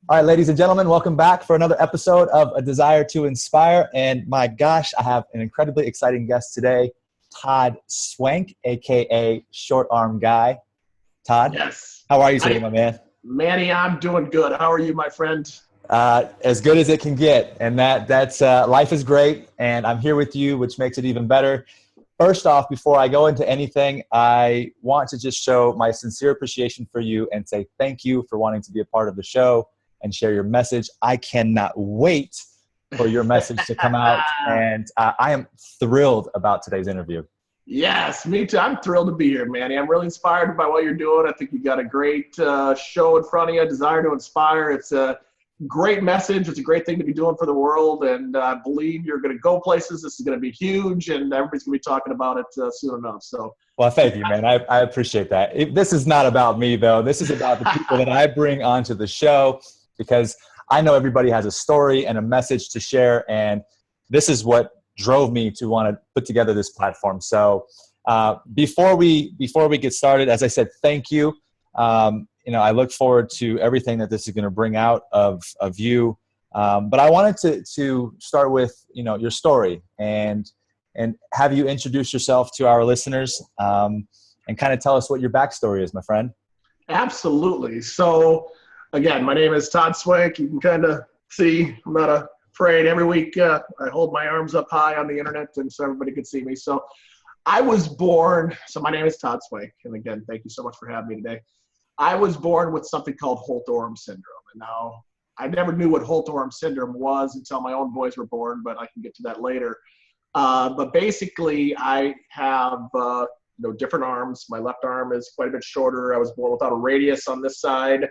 All right, ladies and gentlemen, welcome back for another episode of A Desire to Inspire. And my gosh, I have an incredibly exciting guest today, Todd Swank, aka Short Arm Guy. Todd, Yes. how are you today, my man? Manny, I'm doing good. How are you, my friend? As good as it can get. And that's life is great. And I'm here with you, which makes it even better. First off, before I go into anything, I want to just show my sincere appreciation for you and say thank you for wanting to be a part of the show and share your message. I cannot wait for your message to come out. And I am thrilled about today's interview. Yes, me too. I'm thrilled to be here, Manny. I'm really inspired by what you're doing. I think you got a great show in front of you, Desire to Inspire. It's a great message. It's a great thing to be doing for the world. And I believe you're going to go places. This is going to be huge, and everybody's going to be talking about it soon enough. So, well, thank you, man. I appreciate that. This is not about me, though. This is about the people that I bring onto the show, because I know everybody has a story and a message to share, and this is what drove me to want to put together this platform. So before we get started, as I said, thank you. I look forward to everything that this is going to bring out of you. But I wanted to start with your story and have you introduce yourself to our listeners and kind of tell us what your backstory is, my friend. Absolutely. So, again, my name is Todd Swank. You can kind of see I'm not afraid. Every week I hold my arms up high on the internet and so everybody can see me. So I was born, so my name is Todd Swank. And again, thank you so much for having me today. I was born with something called Holt-Oram syndrome. And now I never knew what Holt-Oram syndrome was until my own boys were born, but I can get to that later. But basically I have different arms. My left arm is quite a bit shorter. I was born without a radius on this side.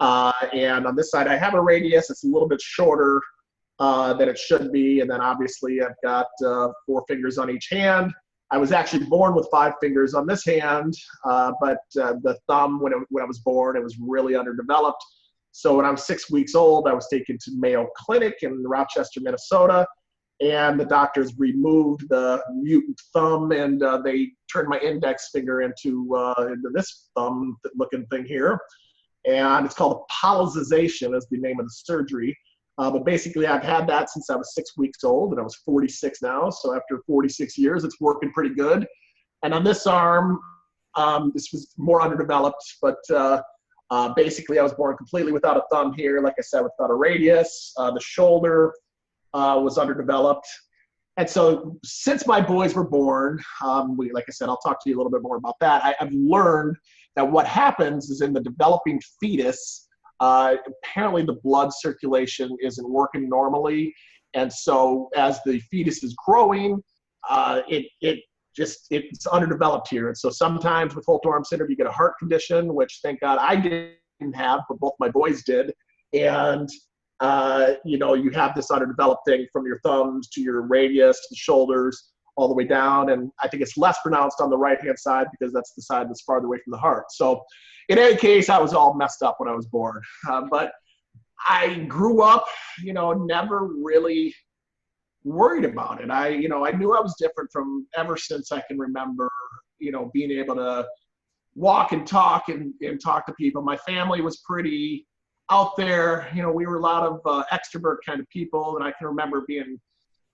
And on this side, I have a radius. It's a little bit shorter than it should be. And then obviously I've got 4 fingers on each hand. I was actually born with 5 fingers on this hand, but the thumb, when I was born, it was really underdeveloped. So when I was 6 weeks old, I was taken to Mayo Clinic in Rochester, Minnesota, and the doctors removed the mutant thumb, and they turned my index finger into this thumb-looking thing here. And it's called apologization is the name of the surgery. But basically, I've had that since I was 6 weeks old, and I was 46 now. So after 46 years, it's working pretty good. And on this arm, this was more underdeveloped, but basically I was born completely without a thumb here, like I said, without a radius. The shoulder was underdeveloped. And so since my boys were born, like I said, I'll talk to you a little bit more about that. I've learned that what happens is in the developing fetus, apparently the blood circulation isn't working normally. And so as the fetus is growing, it's underdeveloped here. And so sometimes with Holt-Oram syndrome, you get a heart condition, which thank God I didn't have, but both my boys did. And you have this underdeveloped thing from your thumbs to your radius to the shoulders all the way down. And I think it's less pronounced on the right-hand side because that's the side that's farther away from the heart. So in any case, I was all messed up when I was born. But I grew up, never really worried about it. I knew I was different from ever since I can remember, being able to walk and talk and talk to people. My family was pretty out there. We were a lot of extrovert kind of people, and I can remember being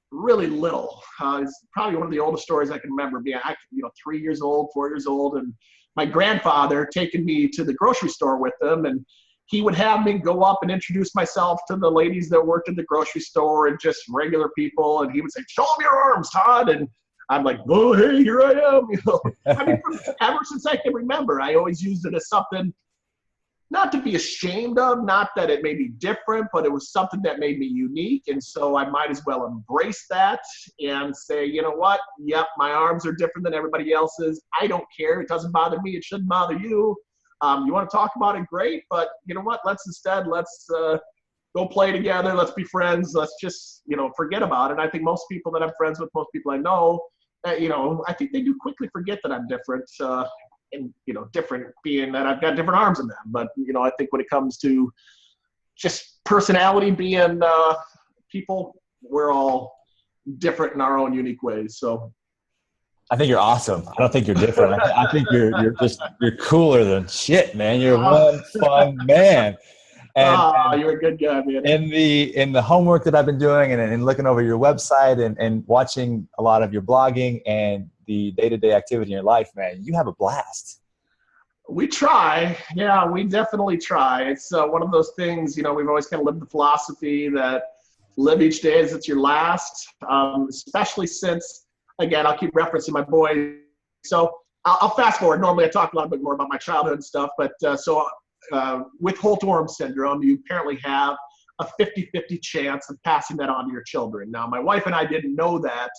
really little. It's probably one of the oldest stories I can remember being, 3 years old, 4 years old, and my grandfather taking me to the grocery store with him, and he would have me go up and introduce myself to the ladies that worked in the grocery store and just regular people, and he would say, "Show them your arms, Todd," and I'm like, "Oh, hey, here I am." Ever since I can remember, I always used it as something not to be ashamed of, not that it may be different, but it was something that made me unique. And so I might as well embrace that and say, you know what? Yep, my arms are different than everybody else's. I don't care. It doesn't bother me. It shouldn't bother you. You want to talk about it? Great. But you know what? Let's go play together. Let's be friends. Let's just, forget about it. I think most people that I'm friends with, most people I know, I think they do quickly forget that I'm different. And different being that I've got different arms than them. But I think when it comes to just personality being people, we're all different in our own unique ways. So I think you're awesome. I don't think you're different. I think you're cooler than shit, man. You're one fun man. Oh, you're a good guy, man. In the homework that I've been doing and looking over your website and watching a lot of your blogging and the day-to-day activity in your life, man, you have a blast. We try. Yeah, we definitely try. It's one of those things, we've always kind of lived the philosophy that live each day as it's your last, especially since, again, I'll keep referencing my boy. So I'll fast forward. Normally I talk a little bit more about my childhood and stuff, but with Holt-Oram syndrome, you apparently have a 50-50 chance of passing that on to your children. Now, my wife and I didn't know that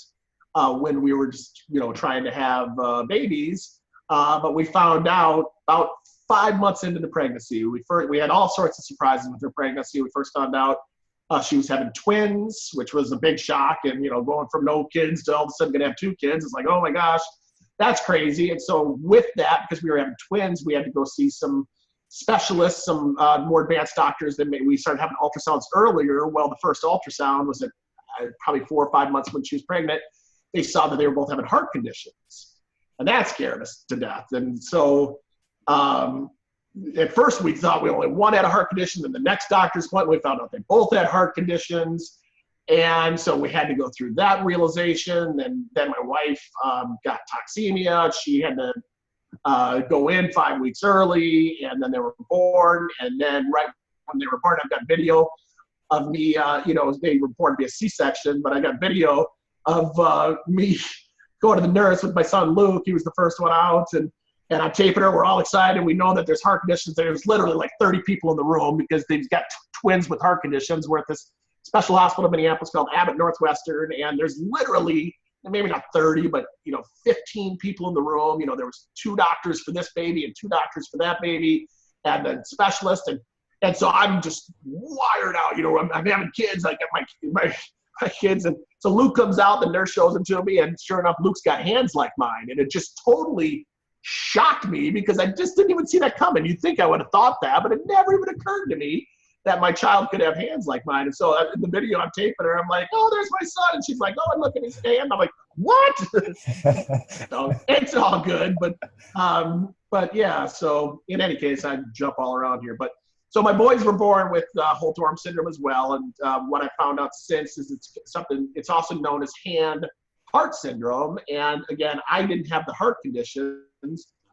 when we were just, trying to have babies, but we found out about 5 months into the pregnancy. We had all sorts of surprises with her pregnancy. We first found out she was having twins, which was a big shock. And, going from no kids to all of a sudden going to have 2 kids, it's like, oh my gosh, that's crazy. And so with that, because we were having twins, we had to go see some specialists, some more advanced doctors. We started having ultrasounds earlier. Well, the first ultrasound was at probably 4 or 5 months when she was pregnant. They saw that they were both having heart conditions. And that scared us to death. And so at first we thought we only one had a heart condition. Then the next doctor's appointment, we found out they both had heart conditions. And so we had to go through that realization. And then my wife got toxemia. She had to go in 5 weeks early, and then they were born. And then right when they were born, I've got video of me, they were born to be a C-section, but I got video of me going to the nurse with my son Luke. He was the first one out, and I'm taping her. We're all excited. We know that there's heart conditions. There's literally like 30 people in the room because they've got twins with heart conditions. We're at this special hospital in Minneapolis called Abbott Northwestern, and there's literally, maybe not 30, but 15 people in the room. There was 2 doctors for this baby and 2 doctors for that baby, and a specialist, and so I'm just wired out. I'm having kids. I got my kids, and so Luke comes out. The nurse shows him to me, and sure enough, Luke's got hands like mine, and it just totally shocked me because I just didn't even see that coming. You'd think I would have thought that, but it never even occurred to me that my child could have hands like mine. And so in the video, I'm taping her. I'm like, oh, there's my son. And she's like, oh, and look at his hand. I'm like, what? So it's all good. But yeah, so in any case, I jump all around here. But so my boys were born with Holt-Oram syndrome as well. And what I found out since is it's also known as hand-heart syndrome. And again, I didn't have the heart conditions,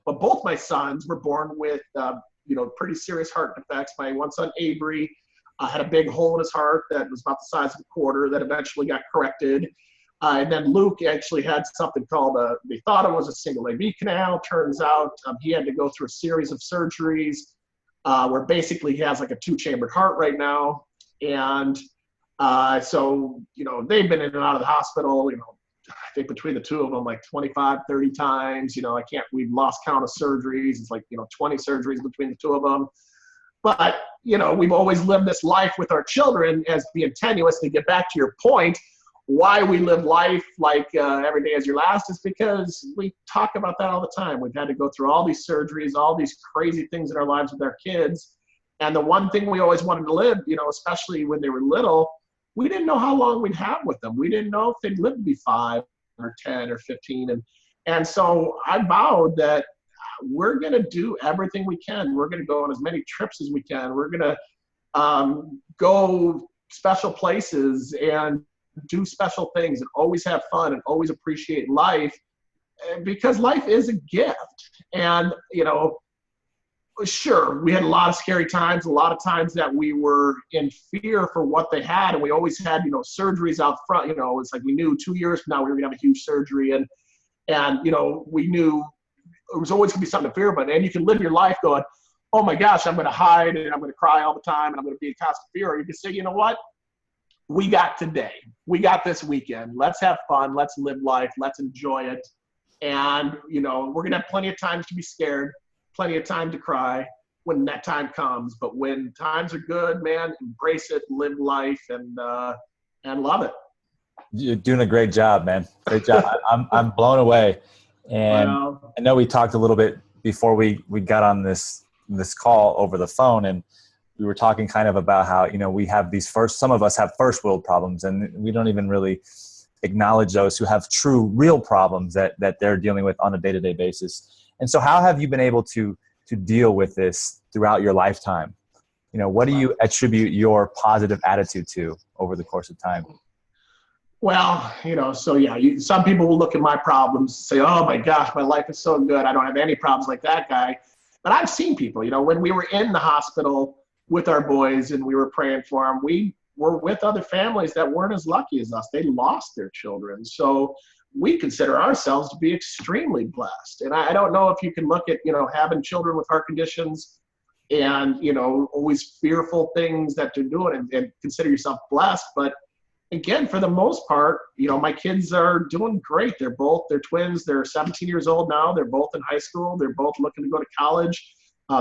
but both my sons were born with pretty serious heart defects. My one son, Avery, had a big hole in his heart that was about the size of a quarter that eventually got corrected. And then Luke actually had something called, they thought it was a single AV canal. Turns out he had to go through a series of surgeries where basically he has like a 2-chambered heart right now. And so, they've been in and out of the hospital, I think between the 2 of them, like 25, 30 times, we've lost count of surgeries. It's like, 20 surgeries between the 2 of them. But, we've always lived this life with our children as being tenuous. To get back to your point, why we live life like every day is your last is because we talk about that all the time. We've had to go through all these surgeries, all these crazy things in our lives with our kids. And the one thing we always wanted to live, especially when they were little, we didn't know how long we'd have with them. We didn't know if they'd live to be 5 or 10 or 15. And so I vowed that we're going to do everything we can. We're going to go on as many trips as we can. We're going to go special places and do special things and always have fun and always appreciate life, because life is a gift. And, sure, we had a lot of scary times, a lot of times that we were in fear for what they had. And we always had, surgeries out front. It's like we knew 2 years from now we were going to have a huge surgery. And we knew it was always going to be something to fear about. And you can live your life going, oh my gosh, I'm going to hide and I'm going to cry all the time and I'm going to be in constant fear. Or you can say, you know what? We got today. We got this weekend. Let's have fun. Let's live life. Let's enjoy it. And, we're going to have plenty of times to be scared, plenty of time to cry when that time comes. But when times are good, man, embrace it, live life, and love it. You're doing a great job, man. Great job. I'm blown away. And I know we talked a little bit before we got on this call over the phone, and we were talking kind of about how, we have some of us have first world problems, and we don't even really acknowledge those who have true, real problems that they're dealing with on a day-to-day basis. And so how have you been able to deal with this throughout your lifetime? what do you attribute your positive attitude to over the course of time? Well, so yeah, some people will look at my problems and say, oh my gosh, my life is so good. I don't have any problems like that guy. But I've seen people, when we were in the hospital with our boys and we were praying for them, we were with other families that weren't as lucky as us. They lost their children. So we consider ourselves to be extremely blessed. And I don't know if you can look at, having children with heart conditions and, always fearful things that they're doing and consider yourself blessed. But again, for the most part, my kids are doing great. They're twins. They're 17 years old now. They're both in high school. They're both looking to go to college.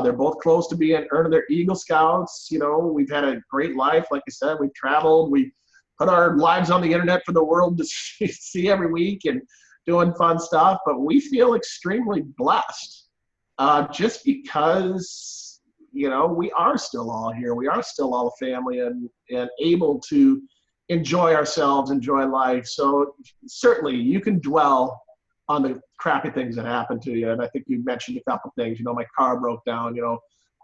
They're both close to earning their Eagle Scouts. We've had a great life. Like I said, we've traveled. We put our lives on the internet for the world to see every week and doing fun stuff. But we feel extremely blessed just because, we are still all here. We are still all a family and able to enjoy ourselves, enjoy life. So certainly you can dwell on the crappy things that happen to you. And I think you mentioned a couple things, my car broke down,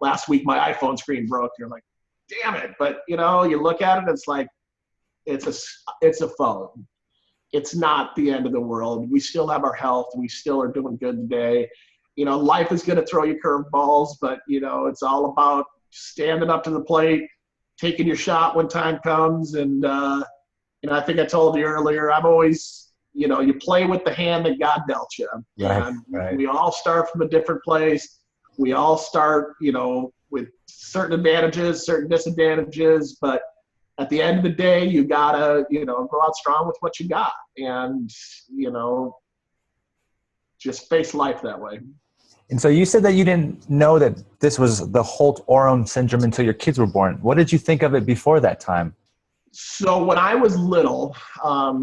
last week my iPhone screen broke. You're like, damn it. But you look at it, it's like, it's a phone. It's not the end of the world. We still have our health. We still are doing good today. Life is going to throw you curveballs, but it's all about standing up to the plate, taking your shot when time comes. And, I think I told you earlier, I'm always, you play with the hand that God dealt you. Right. We all start from a different place. We all start, with certain advantages, certain disadvantages, but at the end of the day, you gotta, go out strong with what you got and, just face life that way. And so you said that you didn't know that this was the Holt-Oram syndrome until your kids were born. What did you think of it before that time? So when I was little,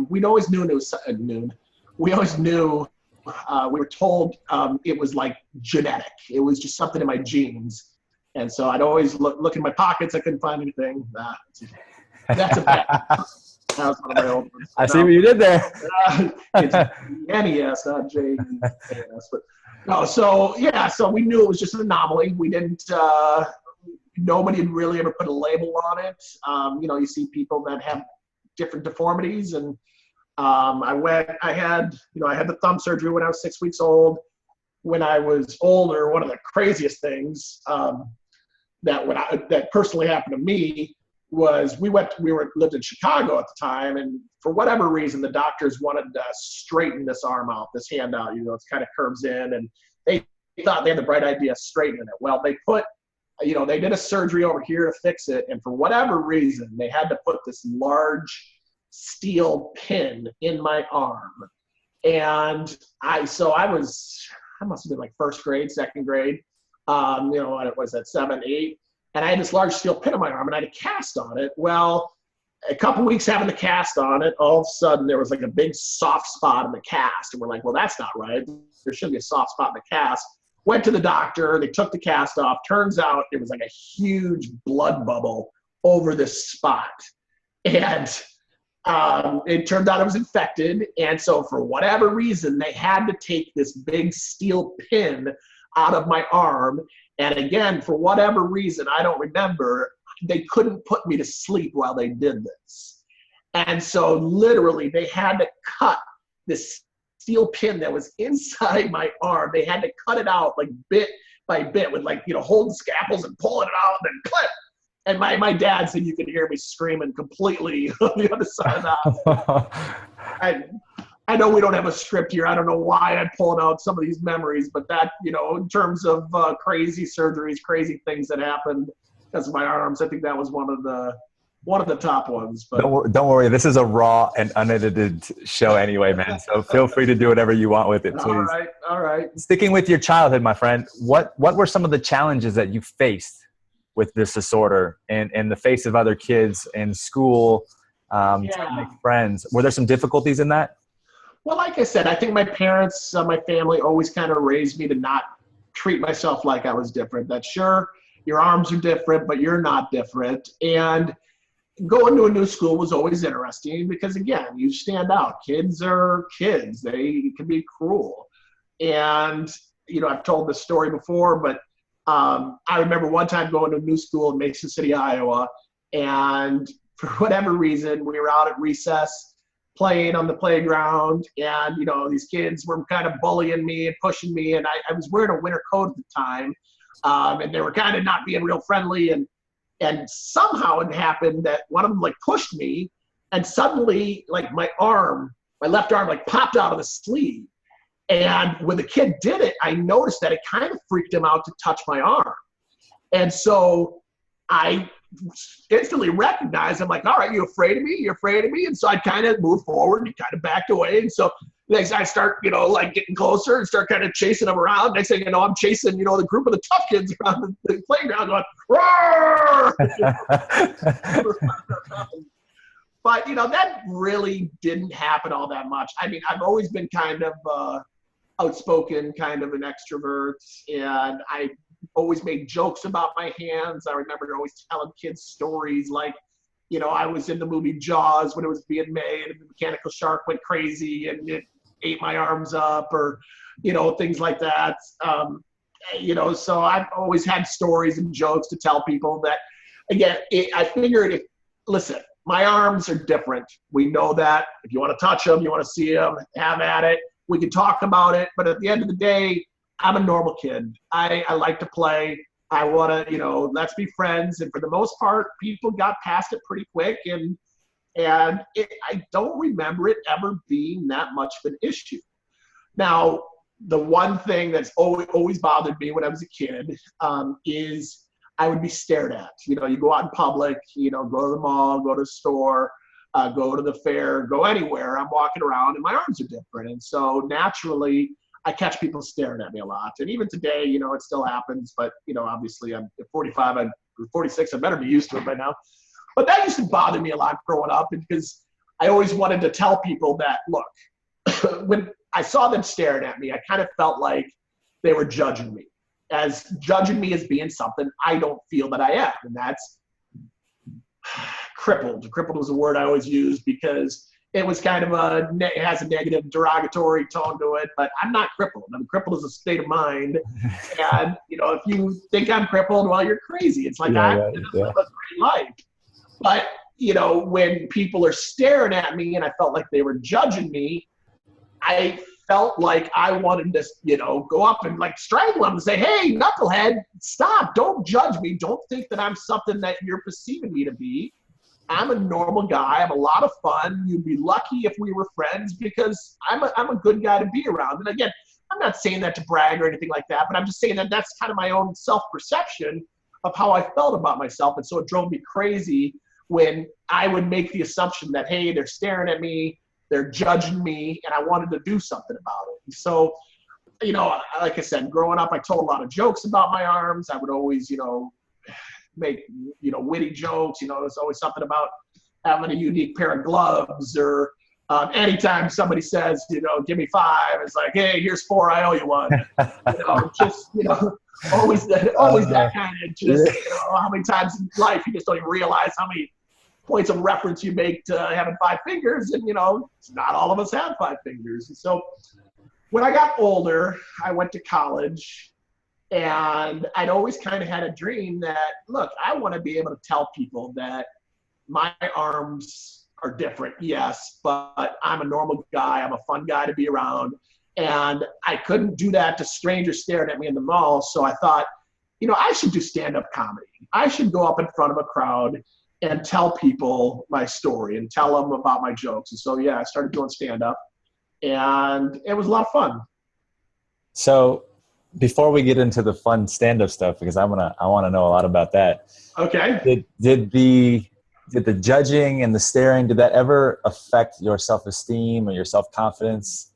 we always knew it was noon. We always knew, we were told it was like genetic. It was just something in my genes. And so I'd always look in my pockets. I couldn't find anything. That's a bad. That was one of my old ones. I see what you did there. It's NES, not JES. But no, so we knew it was just an anomaly. We didn't, nobody had really ever put a label on it. You see people that have different deformities, and I had the thumb surgery when I was 6 weeks old. When I was older, one of the craziest things that personally happened to me was we lived in Chicago at the time, and for whatever reason, the doctors wanted to straighten this arm out, this hand out. It kind of curves in, and they thought they had the bright idea of straightening it. Well, they put, they did a surgery over here to fix it, and for whatever reason, they had to put this large steel pin in my arm, and I must have been like first grade, second grade, what was that, 7, 8. And I had this large steel pin in my arm, and I had a cast on it. Well, a couple weeks having the cast on it, all of a sudden there was like a big soft spot in the cast. And we're like, well, that's not right. There shouldn't be a soft spot in the cast. Went to the doctor. They took the cast off. Turns out it was like a huge blood bubble over this spot. And it turned out it was infected. And so for whatever reason, they had to take this big steel pin out of my arm. And again, for whatever reason, I don't remember, they couldn't put me to sleep while they did this. And so literally they had to cut this steel pin that was inside my arm. They had to cut it out like bit by bit with holding scalpels and pulling it out and then clip. And my dad said you could hear me screaming completely on the other side of that. I know we don't have a script here. I don't know why I'm pulling out some of these memories, but that, in terms of crazy surgeries, crazy things that happened because of my arms, I think that was one of the top ones. But don't worry, this is a raw and unedited show anyway, man. So feel free to do whatever you want with it, please. All right. Sticking with your childhood, my friend, what were some of the challenges that you faced with this disorder and in the face of other kids in school, trying to make friends? Were there some difficulties in that? Well, like I said, I think my parents, my family always kind of raised me to not treat myself like I was different. That sure, your arms are different, but you're not different. And going to a new school was always interesting because, again, you stand out. Kids are kids. They can be cruel. And, I've told this story before, but I remember one time going to a new school in Mason City, Iowa, and for whatever reason, we were out at recess playing on the playground, and, you know, these kids were kind of bullying me and pushing me, and I was wearing a winter coat at the time, and they were kind of not being real friendly, and somehow it happened that one of them like pushed me, and suddenly like my left arm like popped out of the sleeve. And when the kid did it, I noticed that it kind of freaked him out to touch my arm. And so I instantly recognized, I'm like, all right, you afraid of me? You're afraid of me? And so I kind of moved forward and kind of backed away. And so next I start, you know, like getting closer and start kind of chasing them around. Next thing you know, I'm chasing, you know, the group of the tough kids around the playground going, roar! But, you know, that really didn't happen all that much. I mean, I've always been kind of outspoken, kind of an extrovert, and I always made jokes about my hands. I remember always telling kids stories like, you know, I was in the movie Jaws when it was being made, and the mechanical shark went crazy and it ate my arms up, or, you know, things like that. You know, so I've always had stories and jokes to tell people that, again, I figured listen, my arms are different. We know that. If you want to touch them, you want to see them, have at it. We can talk about it. But at the end of the day, I'm a normal kid. I like to play. I want to, you know, let's be friends. And for the most part, people got past it pretty quick. And I don't remember it ever being that much of an issue. Now, the one thing that's always bothered me when I was a kid is I would be stared at. You know, you go out in public, you know, go to the mall, go to the store, go to the fair, go anywhere. I'm walking around and my arms are different. And so naturally, I catch people staring at me a lot. And even today, you know, it still happens. But, you know, obviously I'm at 45, I'm 46. I better be used to it by now. But that used to bother me a lot growing up, because I always wanted to tell people that, look, when I saw them staring at me, I kind of felt like they were judging me as being something I don't feel that I am. And that's crippled. Crippled was a word I always used because it was kind of it has a negative derogatory tone to it, but I'm not crippled. I mean, crippled is a state of mind. And, you know, if you think I'm crippled, well, you're crazy. It's like, I live a great life. But, you know, when people are staring at me and I felt like they were judging me, I felt like I wanted to, you know, go up and like strangle them and say, hey, knucklehead, stop. Don't judge me. Don't think that I'm something that you're perceiving me to be. I'm a normal guy. I'm a lot of fun. You'd be lucky if we were friends, because I'm a good guy to be around. And again, I'm not saying that to brag or anything like that, but I'm just saying that that's kind of my own self-perception of how I felt about myself. And so it drove me crazy when I would make the assumption that, hey, they're staring at me, they're judging me, and I wanted to do something about it. And so, you know, like I said, growing up, I told a lot of jokes about my arms. I would always, you know, make, you know, witty jokes. You know, there's always something about having a unique pair of gloves, or anytime somebody says, you know, give me 5, it's like, hey, here's 4, I owe you 1. You know, just, you know, always that kind of just, you know, how many times in life you just don't even realize how many points of reference you make to having 5 fingers, and, you know, not all of us have 5 fingers. And so when I got older, I went to college, and I'd always kind of had a dream that, look, I want to be able to tell people that my arms are different, yes, but I'm a normal guy. I'm a fun guy to be around. And I couldn't do that to strangers staring at me in the mall. So I thought, you know, I should do stand-up comedy. I should go up in front of a crowd and tell people my story and tell them about my jokes. And so, yeah, I started doing stand-up, and it was a lot of fun. So before we get into the fun stand-up stuff, because I want to know a lot about that. Okay. Did the judging and the staring, did that ever affect your self-esteem or your self-confidence?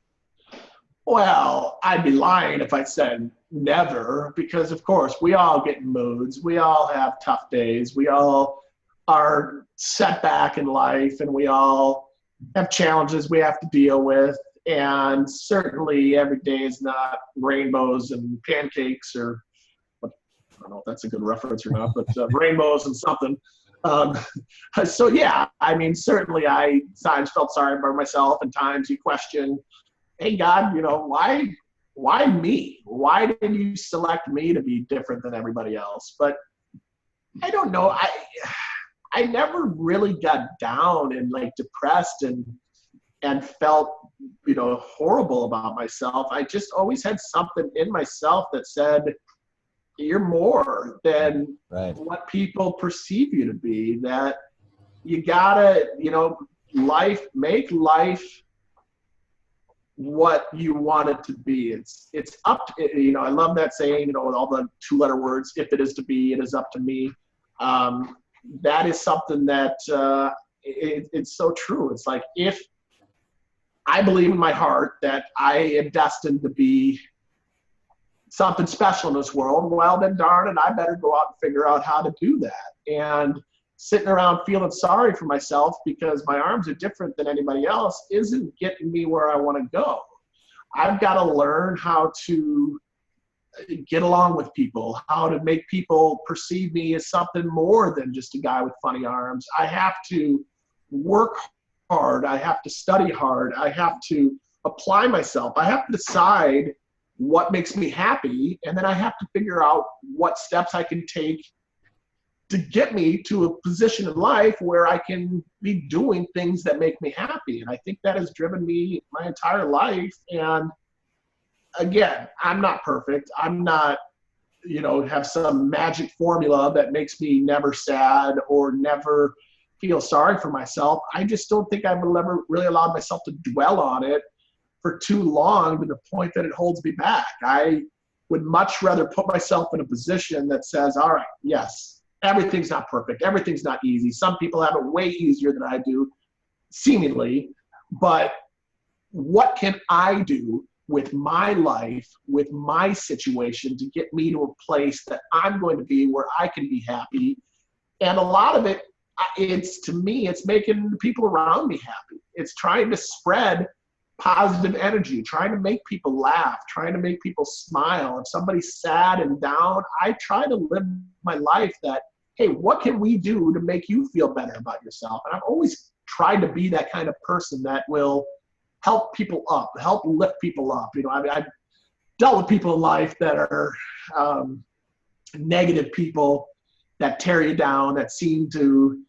Well, I'd be lying if I said never, because of course we all get in moods. We all have tough days. We all are set back in life, and we all have challenges we have to deal with. And certainly every day is not rainbows and pancakes, or I don't know if that's a good reference or not, but rainbows and something. So yeah, I mean, certainly I times felt sorry for myself, and times you question, hey God, you know, why why me? Why did you select me to be different than everybody else? But I don't know. I never really got down and like depressed and felt, horrible about myself. I just always had something in myself that said, you're more than what people perceive you to be, that you gotta, make life what you want it to be. It's up to, I love that saying, with all the 2-letter words, if it is to be, it is up to me. That is something that it's so true. It's like, if I believe in my heart that I am destined to be something special in this world, well, then darn it, I better go out and figure out how to do that. And sitting around feeling sorry for myself because my arms are different than anybody else isn't getting me where I want to go. I've got to learn how to get along with people, how to make people perceive me as something more than just a guy with funny arms. I have to work hard. I have to study hard. I have to apply myself. I have to decide what makes me happy, and then I have to figure out what steps I can take to get me to a position in life where I can be doing things that make me happy. And I think that has driven me my entire life. And again, I'm not perfect. I'm not, have some magic formula that makes me never sad or never feel sorry for myself. I just don't think I've ever really allowed myself to dwell on it for too long to the point that it holds me back. I would much rather put myself in a position that says, all right, yes, everything's not perfect. Everything's not easy. Some people have it way easier than I do, seemingly. But what can I do with my life, with my situation, to get me to a place that I'm going to be where I can be happy? And a lot of it, to me, it's making the people around me happy. It's trying to spread positive energy, trying to make people laugh, trying to make people smile. If somebody's sad and down, I try to live my life that, hey, what can we do to make you feel better about yourself? And I've always tried to be that kind of person that will help people up, help lift people up. I've dealt with people in life that are negative people that tear you down, that seem to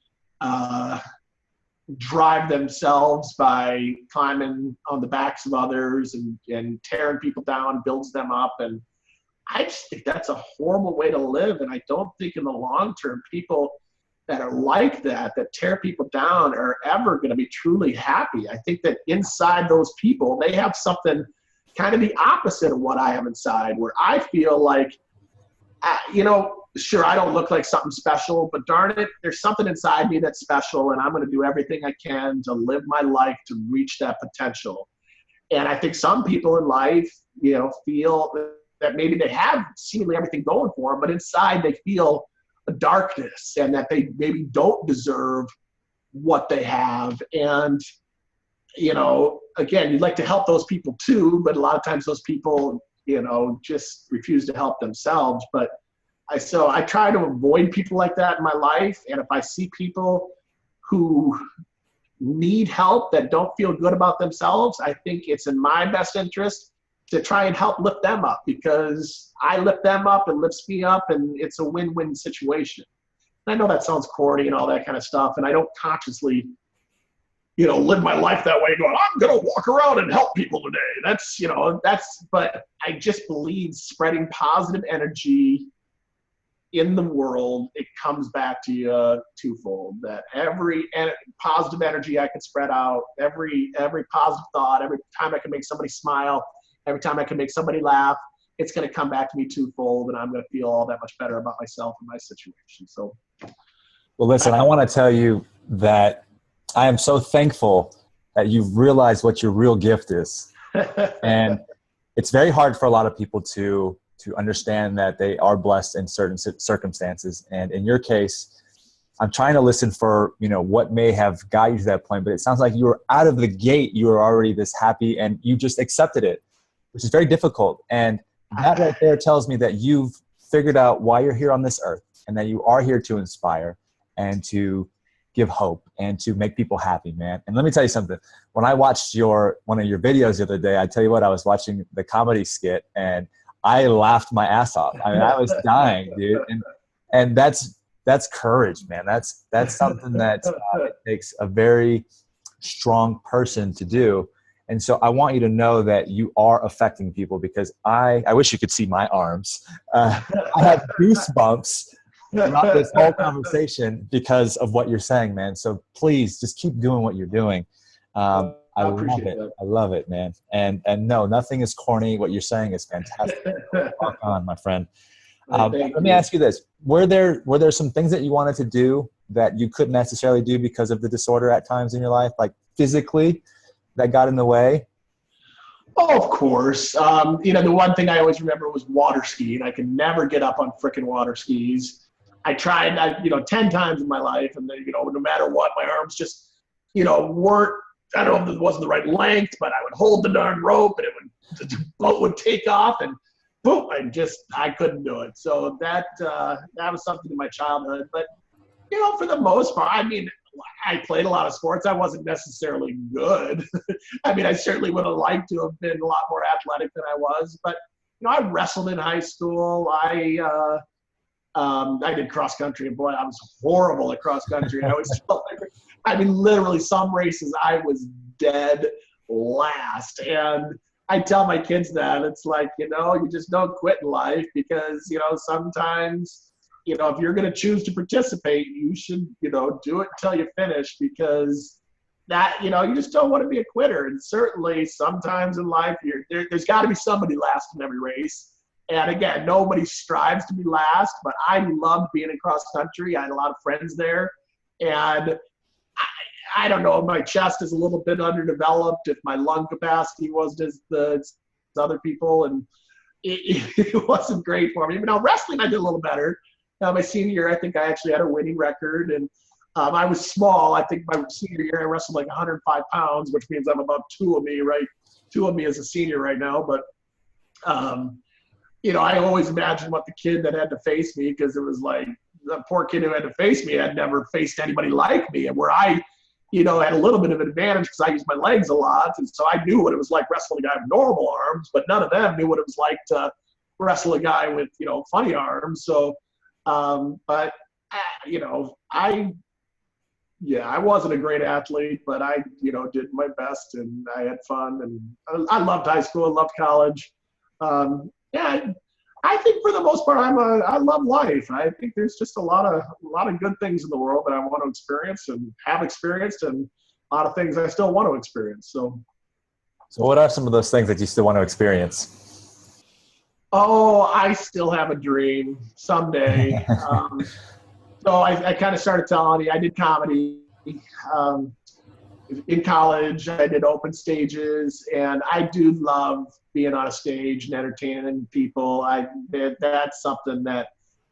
drive themselves by climbing on the backs of others and tearing people down, builds them up. And I just think that's a horrible way to live. And I don't think in the long term, people that are like that tear people down, are ever going to be truly happy. I think that inside those people, they have something kind of the opposite of what I have inside, where I feel like, sure, I don't look like something special, but darn it, there's something inside me that's special, and I'm going to do everything I can to live my life to reach that potential. And I think some people in life, feel that maybe they have seemingly everything going for them, but inside they feel a darkness and that they maybe don't deserve what they have. And, again, you'd like to help those people too, but a lot of times those people, just refuse to help themselves. But I try to avoid people like that in my life. And if I see people who need help that don't feel good about themselves, I think it's in my best interest to try and help lift them up, because I lift them up and lifts me up, and it's a win-win situation. And I know that sounds corny and all that kind of stuff, and I don't consciously, live my life that way, going, I'm going to walk around and help people today. But I just believe spreading positive energy in the world, it comes back to you twofold. That every positive energy I can spread out, every positive thought, every time I can make somebody smile, every time I can make somebody laugh, it's going to come back to me twofold, and I'm going to feel all that much better about myself and my situation. So, well, listen, I want to tell you that I am so thankful that you've realized what your real gift is. And it's very hard for a lot of people to understand that they are blessed in certain circumstances. And in your case, I'm trying to listen for, what may have got you to that point, but it sounds like you were out of the gate. You were already this happy and you just accepted it, which is very difficult. And that right there tells me that you've figured out why you're here on this earth, and that you are here to inspire and to give hope and to make people happy, man. And let me tell you something. When I watched one of your videos the other day, I tell you what, I was watching the comedy skit and I laughed my ass off. I mean, I was dying, dude. And that's courage, man. That's something that it takes a very strong person to do. And so I want you to know that you are affecting people, because I wish you could see my arms. I have goosebumps throughout this whole conversation because of what you're saying, man. So please just keep doing what you're doing. I love it. That. I love it, man. And no, nothing is corny. What you're saying is fantastic. Rock on, my friend. Let me ask you this. Were there some things that you wanted to do that you couldn't necessarily do because of the disorder at times in your life, like physically, that got in the way? Oh, of course. The one thing I always remember was water skiing. I could never get up on frickin' water skis. I tried, 10 times in my life, and then, no matter what, my arms just, weren't, I don't know if it wasn't the right length, but I would hold the darn rope and the boat would take off and boom, I couldn't do it. So that was something in my childhood. But, for the most part, I played a lot of sports. I wasn't necessarily good. I certainly would have liked to have been a lot more athletic than I was. But, I wrestled in high school. I did cross country, and boy, I was horrible at cross country. I always felt like, literally some races I was dead last. And I tell my kids that it's like, you just don't quit in life, because, sometimes, if you're going to choose to participate, you should, do it until you finish, because that, you just don't want to be a quitter. And certainly sometimes in life, there's got to be somebody last in every race. And again, nobody strives to be last, but I loved being in cross country. I had a lot of friends there, and I don't know, my chest is a little bit underdeveloped if my lung capacity wasn't as other people, and it wasn't great for me. But now wrestling, I did a little better. My senior year, I think I actually had a winning record, and I was small. I think my senior year, I wrestled like 105 pounds, which means I'm about two of me as a senior right now. But, I always imagined what the kid that had to face me, because it was like the poor kid who had to face me had never faced anybody like me, and where I had a little bit of an advantage because I used my legs a lot. And so I knew what it was like wrestling a guy with normal arms, but none of them knew what it was like to wrestle a guy with, funny arms. So, I wasn't a great athlete, but I, did my best, and I had fun, and I loved high school. I loved college. I think for the most part, I love life. I think there's just a lot of good things in the world that I want to experience and have experienced, and a lot of things I still want to experience. So what are some of those things that you still want to experience? Oh, I still have a dream someday. So I kind of started telling you, I did comedy. In college, I did open stages, and I do love being on a stage and entertaining people. That's something that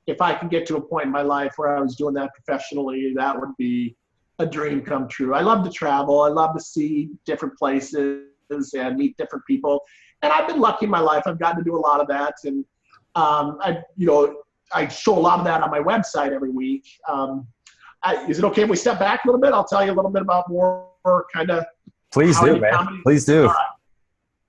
if I could get to a point in my life where I was doing that professionally, that would be a dream come true. I love to travel. I love to see different places and meet different people. And I've been lucky in my life. I've gotten to do a lot of that. And, I show a lot of that on my website every week. Is it okay if we step back a little bit? I'll tell you a little bit about more kind of. Please do, man. Comedy. Please do. Right.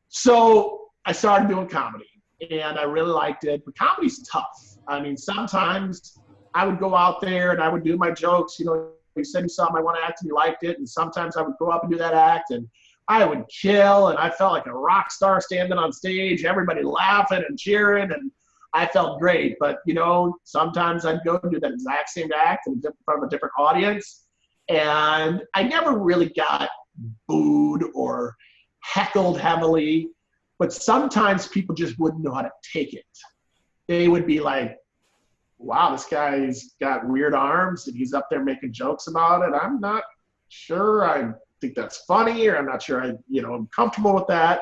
So I started doing comedy, and I really liked it. But comedy's tough. Sometimes I would go out there and I would do my jokes. You said you saw my one act and you liked it. And sometimes I would go up and do that act, and I would kill. And I felt like a rock star standing on stage, everybody laughing and cheering. And I felt great. But, sometimes I'd go and do that exact same act in front of a different audience. And I never really got booed or heckled heavily. But sometimes people just wouldn't know how to take it. They would be like, wow, this guy's got weird arms and he's up there making jokes about it. I'm not sure I think that's funny, or I'm not sure I'm comfortable with that.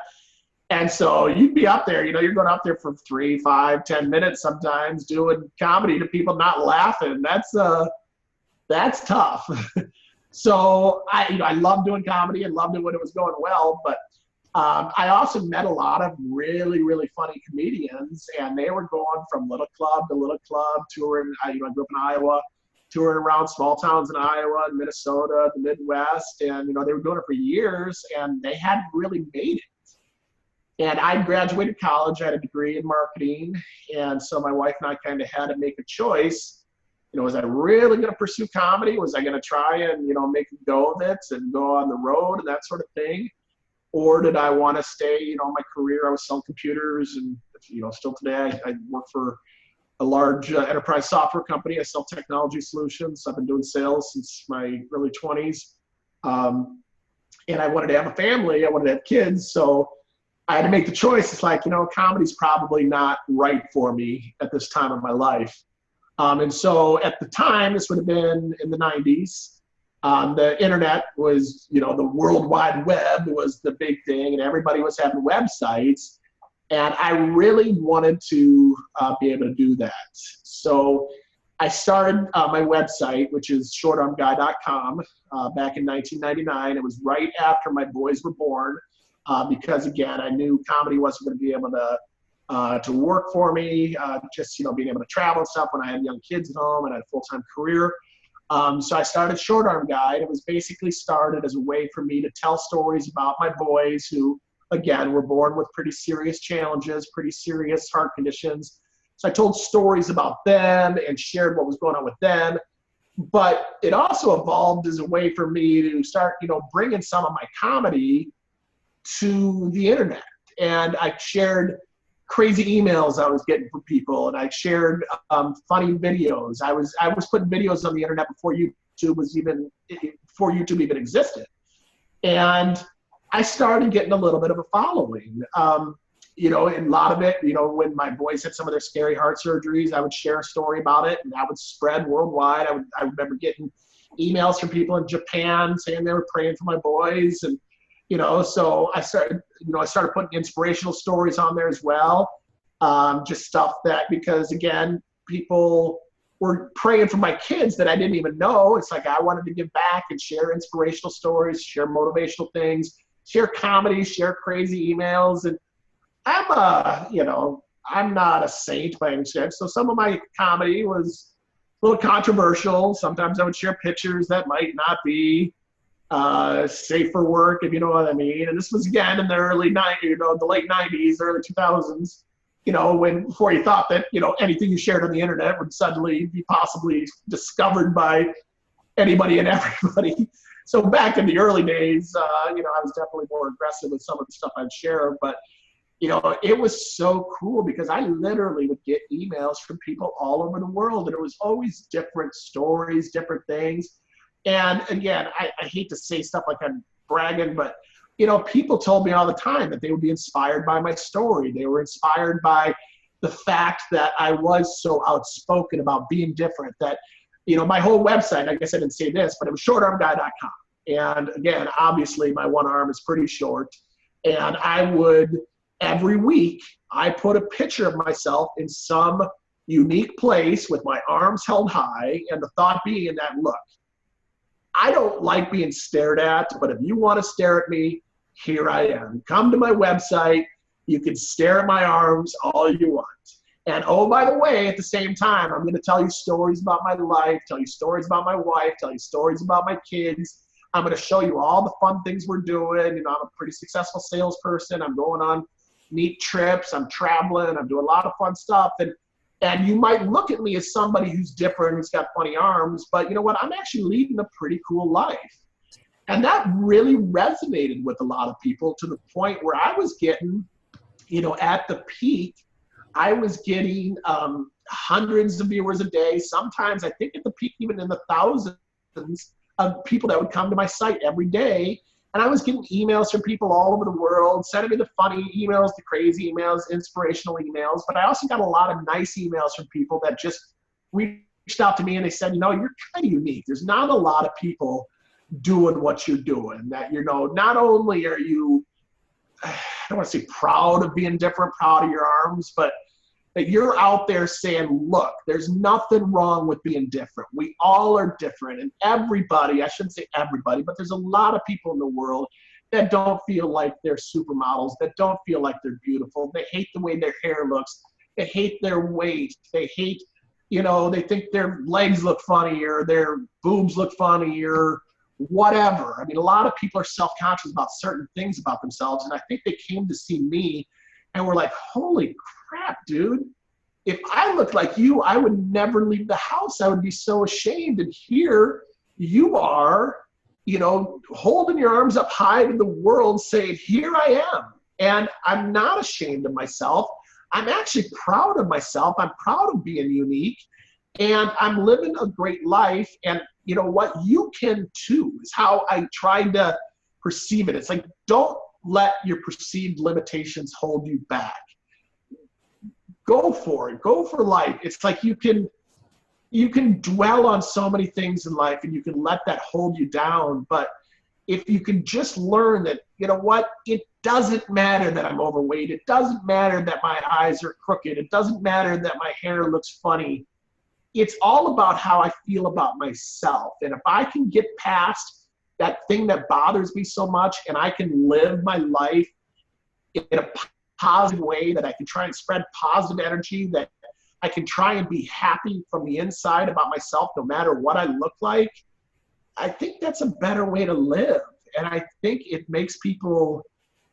And so you'd be up there, you're going up there for 3, 5, 10 minutes sometimes doing comedy to people not laughing. That's tough. So I loved doing comedy and loved it when it was going well. But I also met a lot of really, really funny comedians, and they were going from little club to little club, touring. I grew up in Iowa, touring around small towns in Iowa and Minnesota, the Midwest. And, you know, they were doing it for years and they hadn't really made it. And I graduated college, I had a degree in marketing. And so my wife and I kind of had to make a choice. You know, was I really going to pursue comedy? Was I going to try and, you know, make a go of it and go on the road and that sort of thing? Or did I want to stay, you know, my career? I was selling computers and, you know, still today I work for a large enterprise software company. I sell technology solutions. I've been doing sales since my early 20s. And I wanted to have a family. I wanted to have kids. So I had to make the choice. It's like, you know, comedy's probably not right for me at this time of my life. And so at the time, this would have been in the 90s, the internet was, you know, the World Wide Web was the big thing and everybody was having websites. And I really wanted to be able to do that. So I started my website, which is shortarmguy.com, back in 1999. It was right after my boys were born. Because again, I knew comedy wasn't going to be able to work for me, just, you know, being able to travel and stuff when I had young kids at home and I had a full-time career. So I started Short Arm Guy. It was basically started as a way for me to tell stories about my boys who, again, were born with pretty serious challenges, pretty serious heart conditions. So I told stories about them and shared what was going on with them. But it also evolved as a way for me to start, you know, bringing some of my comedy to the internet. And I shared crazy emails I was getting from people, and I shared funny videos. I was putting videos on the internet before YouTube even existed. And I started getting a little bit of a following. You know, and a lot of it, you know, when my boys had some of their scary heart surgeries, I would share a story about it, and that would spread worldwide. I remember getting emails from people in Japan saying they were praying for my boys. And you know, so I started putting inspirational stories on there as well. Just stuff that, because again, people were praying for my kids that I didn't even know. It's like I wanted to give back and share inspirational stories, share motivational things, share comedy, share crazy emails. And I'm not a saint by any stretch. So some of my comedy was a little controversial. Sometimes I would share pictures that might not be safe for work, if you know what I mean. And this was again in the early 90s, you know, the late 90s, early 2000s, you know, before you thought that, you know, anything you shared on the internet would suddenly be possibly discovered by anybody and everybody. So back in the early days, you know, I was definitely more aggressive with some of the stuff I'd share, but you know, it was so cool because I literally would get emails from people all over the world, and it was always different stories, different things. And again, I hate to say stuff like I'm bragging, but, you know, people told me all the time that they would be inspired by my story. They were inspired by the fact that I was so outspoken about being different, that, you know, my whole website, I guess I didn't say this, but it was shortarmguy.com. And again, obviously my one arm is pretty short. And I would, every week, I put a picture of myself in some unique place with my arms held high. And the thought being that, look, I don't like being stared at, but if you want to stare at me, here I am. Come to my website. You can stare at my arms all you want. And oh, by the way, at the same time, I'm going to tell you stories about my life, tell you stories about my wife, tell you stories about my kids. I'm going to show you all the fun things we're doing. You know, I'm a pretty successful salesperson. I'm going on neat trips. I'm traveling. I'm doing a lot of fun stuff. And you might look at me as somebody who's different, who's got funny arms, but you know what? I'm actually leading a pretty cool life. And that really resonated with a lot of people, to the point where I was getting, you know, at the peak, I was getting hundreds of viewers a day. Sometimes I think at the peak, even in the thousands of people that would come to my site every day. And I was getting emails from people all over the world, sending me the funny emails, the crazy emails, inspirational emails. But I also got a lot of nice emails from people that just reached out to me and they said, you know, you're kind of unique. There's not a lot of people doing what you're doing. That, you know, not only are you, I don't want to say proud of being different, proud of your arms, but that you're out there saying, look, there's nothing wrong with being different. We all are different. And everybody, I shouldn't say everybody, but there's a lot of people in the world that don't feel like they're supermodels, that don't feel like they're beautiful. They hate the way their hair looks. They hate their weight. They hate they think their legs look funny or their boobs look funny or whatever. I mean, a lot of people are self-conscious about certain things about themselves. And I think they came to see me and were like, holy crap, dude. If I looked like you, I would never leave the house. I would be so ashamed. And here you are, holding your arms up high to the world saying, here I am. And I'm not ashamed of myself. I'm actually proud of myself. I'm proud of being unique. And I'm living a great life. And you know what? You can too, is how I tried to perceive it. It's like, don't let your perceived limitations hold you back. Go for it. Go for life. It's like you can dwell on so many things in life and you can let that hold you down. But if you can just learn that, you know what, it doesn't matter that I'm overweight. It doesn't matter that my eyes are crooked. It doesn't matter that my hair looks funny. It's all about how I feel about myself. And if I can get past that thing that bothers me so much and I can live my life in a positive way, that I can try and spread positive energy, that I can try and be happy from the inside about myself no matter what I look like, I think that's a better way to live. And I think it makes people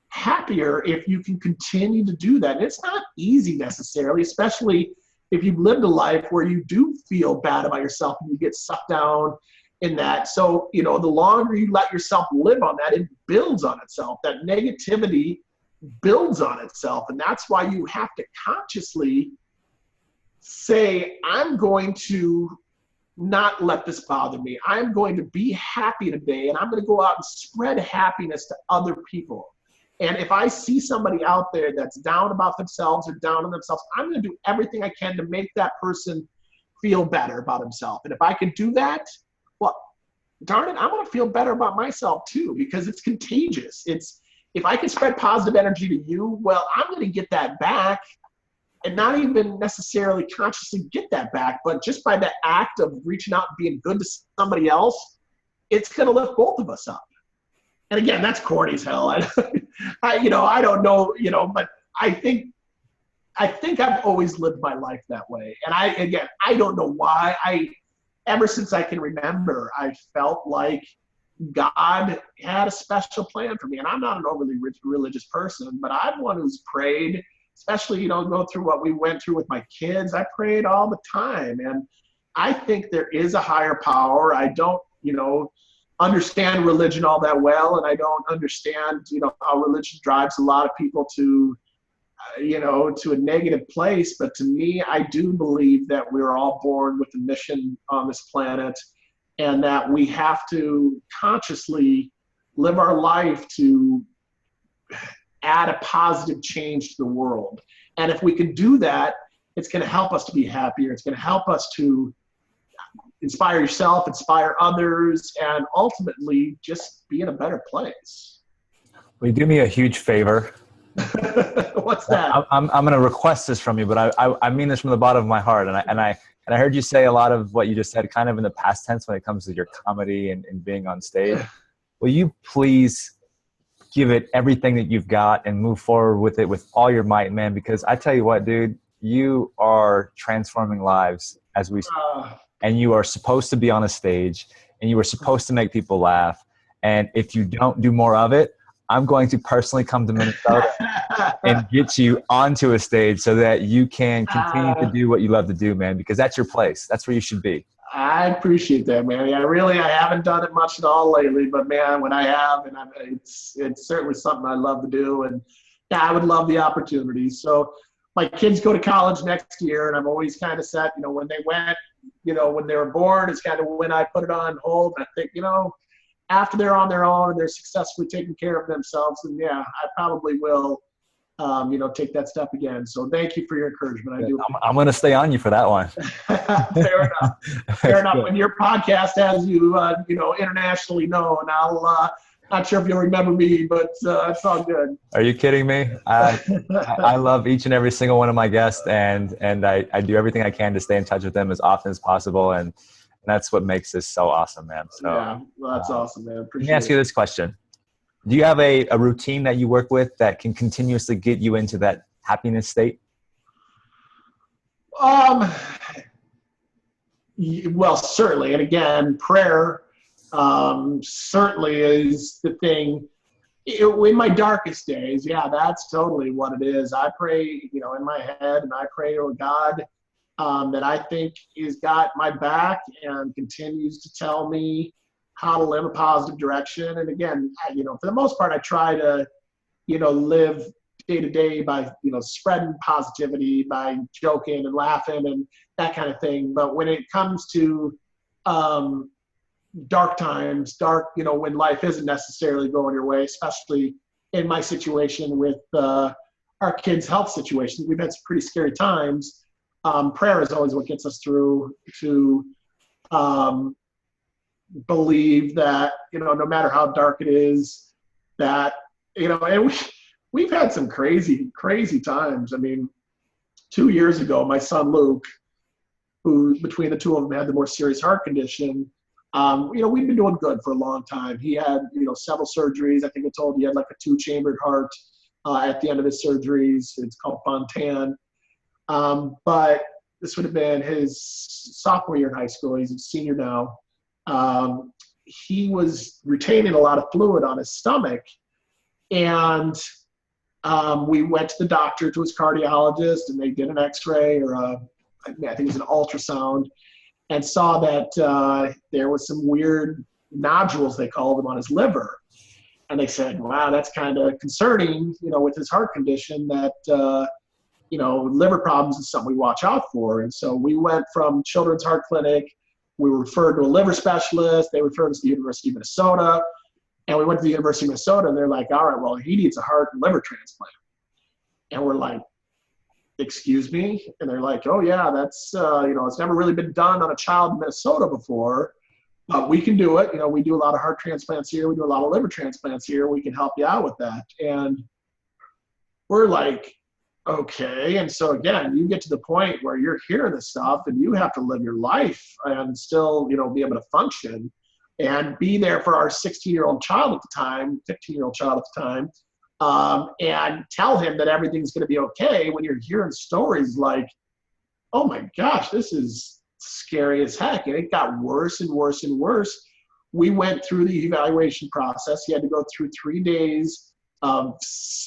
happier if you can continue to do that. And it's not easy necessarily, especially if you've lived a life where you do feel bad about yourself and you get sucked down in that. So, the longer you let yourself live on that, it builds on itself. That negativity builds on itself. And that's why you have to consciously say, I'm going to not let this bother me. I'm going to be happy today, and I'm going to go out and spread happiness to other people. And if I see somebody out there that's down about themselves or down on themselves, I'm going to do everything I can to make that person feel better about himself. And if I can do that, well, darn it, I'm going to feel better about myself too, because it's contagious. If I can spread positive energy to you, well, I'm going to get that back, and not even necessarily consciously get that back, but just by the act of reaching out and being good to somebody else, it's going to lift both of us up. And again, that's corny as hell. I don't know, but I think I've always lived my life that way. And I don't know why. Ever since I can remember, I felt like God had a special plan for me. And I'm not an overly religious person, but I'm one who's prayed, especially, go through what we went through with my kids. I prayed all the time. And I think there is a higher power. I don't, understand religion all that well. And I don't understand, how religion drives a lot of people to a negative place. But to me, I do believe that we're all born with a mission on this planet, and that we have to consciously live our life to add a positive change to the world. And if we can do that, it's going to help us to be happier. It's going to help us to inspire yourself, inspire others, and ultimately just be in a better place. Will you do me a huge favor? What's that? I'm going to request this from you, but I mean this from the bottom of my heart. And I heard you say a lot of what you just said kind of in the past tense when it comes to your comedy and being on stage. Will you please give it everything that you've got and move forward with it with all your might, man? Because I tell you what, dude, you are transforming lives as we speak. And you are supposed to be on a stage, and you are supposed to make people laugh. And if you don't do more of it, I'm going to personally come to Minnesota and get you onto a stage so that you can continue to do what you love to do, man, because that's your place. That's where you should be. I appreciate that, man. I haven't done it much at all lately, but man, when I have, and it's certainly something I love to do. And yeah, I would love the opportunity. So my kids go to college next year, and I've always kind of said, when they went, when they were born, it's kind of when I put it on hold. I think, after they're on their own and they're successfully taking care of themselves, and yeah, I probably will, take that step again. So thank you for your encouragement. I do. I'm going to stay on you for that one. Fair enough. Fair enough. When your podcast has you, internationally known, I'll, not sure if you'll remember me, but it's all good. Are you kidding me? I love each and every single one of my guests, and I do everything I can to stay in touch with them as often as possible. And that's what makes this so awesome, man. So yeah, well, that's awesome, man. Appreciate let me ask you this question. Do you have a routine that you work with that can continuously get you into that happiness state? Well, certainly. And again, prayer certainly is the thing. In my darkest days, yeah, that's totally what it is. I pray, in my head, and I pray to God that I think has got my back and continues to tell me how to live a positive direction. And again, for the most part, I try to, live day to day by, spreading positivity, by joking and laughing and that kind of thing. But when it comes to dark times, when life isn't necessarily going your way, especially in my situation with our kids' health situation, we've had some pretty scary times. Prayer is always what gets us through to believe that, no matter how dark it is, that, and we've had some crazy, crazy times. I mean, 2 years ago, my son Luke, who between the two of them had the more serious heart condition, we've been doing good for a long time. He had, several surgeries. I think I told you he had like a 2-chambered heart at the end of his surgeries. It's called Fontan. But this would have been his sophomore year in high school. He's a senior now. He was retaining a lot of fluid on his stomach. And we went to the doctor, to his cardiologist, and they did an x-ray or I think it was an ultrasound, and saw that there was some weird nodules, they called them, on his liver. And they said, wow, that's kind of concerning, with his heart condition, that, liver problems is something we watch out for. And so we went from Children's Heart Clinic. We were referred to a liver specialist. They referred us to the University of Minnesota. And we went to the University of Minnesota, and they're like, all right, well, he needs a heart and liver transplant. And we're like, excuse me? And they're like, oh, yeah, that's, it's never really been done on a child in Minnesota before, but we can do it. We do a lot of heart transplants here. We do a lot of liver transplants here. We can help you out with that. And we're like, okay. And so again, you get to the point where you're hearing this stuff and you have to live your life and still, be able to function and be there for our 16-year-old child at the time, 15-year-old child at the time, and tell him that everything's going to be okay when you're hearing stories like, oh my gosh, this is scary as heck. And it got worse and worse and worse. We went through the evaluation process. He had to go through 3 days of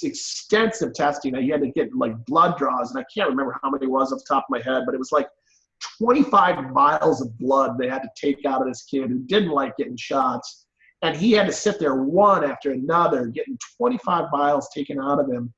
extensive testing. He had to get like blood draws, and I can't remember how many it was off the top of my head, but it was like 25 vials of blood they had to take out of this kid who didn't like getting shots. And he had to sit there one after another, getting 25 vials taken out of him,